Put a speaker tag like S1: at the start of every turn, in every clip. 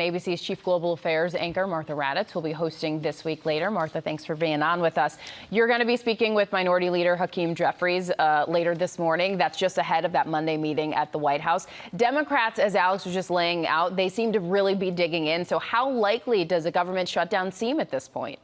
S1: ABC's Chief Global Affairs anchor Martha Raddatz will be hosting This Week Later. Martha, thanks for being on with us. You're going to be speaking with Minority Leader Hakeem Jeffries later this morning. That's just ahead of that Monday meeting at the White House. Democrats, as Alex was just laying out, they seem to really be digging in. So how likely does a government shutdown seem at this point?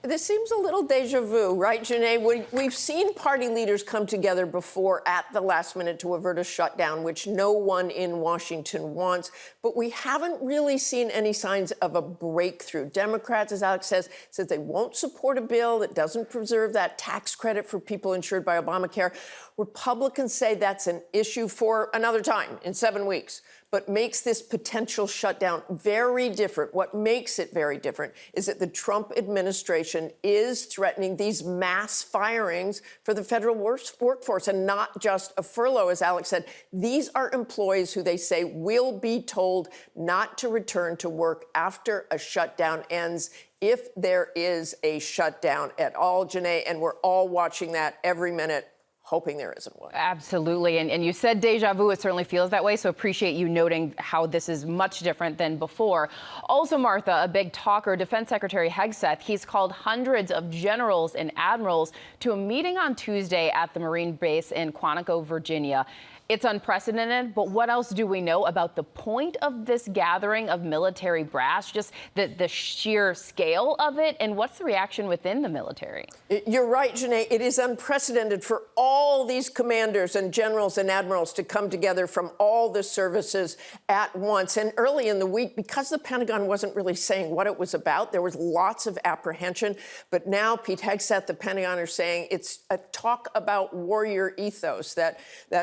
S2: This seems a little deja vu, right, Janae? We've seen party leaders come together before at the last minute to avert a shutdown, which no one in Washington wants. But we haven't really seen any signs of a breakthrough. Democrats, as Alex says they won't support a bill that doesn't preserve that tax credit for people insured by Obamacare. Republicans say that's an issue for another time, in 7 weeks, but makes this potential shutdown very different. What makes it very different is that the Trump administration is threatening these mass firings for the federal workforce, and not just a furlough, as Alex said. These are employees who they say will be told not to return to work after a shutdown ends, if there is a shutdown at all, Janae, and we're all watching that every minute, hoping there isn't one.
S1: Absolutely. And you said deja vu. It certainly feels that way. So appreciate you noting how this is much different than before. Also, Martha, a big talker, Defense Secretary Hegseth, he's called hundreds of generals and admirals to a meeting on Tuesday at the Marine base in Quantico, Virginia. It's unprecedented, but what else do we know about the point of this gathering of military brass, just the sheer scale of it, and what's the reaction within the military?
S2: You're right, Janae. It is unprecedented for all these commanders and generals and admirals to come together from all the services at once. And early in the week, because the Pentagon wasn't really saying what it was about, there was lots of apprehension. But now Pete Hegseth, the Pentagon, are saying it's a talk about warrior ethos, that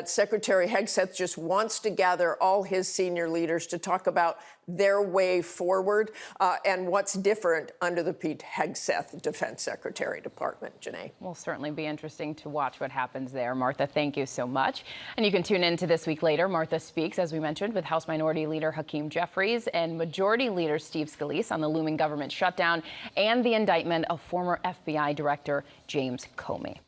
S2: Secretary Hegseth just wants to gather all his senior leaders to talk about their way forward and what's different under the Pete Hegseth Defense Secretary Department. Janae.
S1: Will certainly be interesting to watch what happens there. Martha, thank you so much. And you can tune in to This Week Later. Martha speaks, as we mentioned, with House Minority Leader Hakeem Jeffries and Majority Leader Steve Scalise on the looming government shutdown and the indictment of former FBI Director James Comey.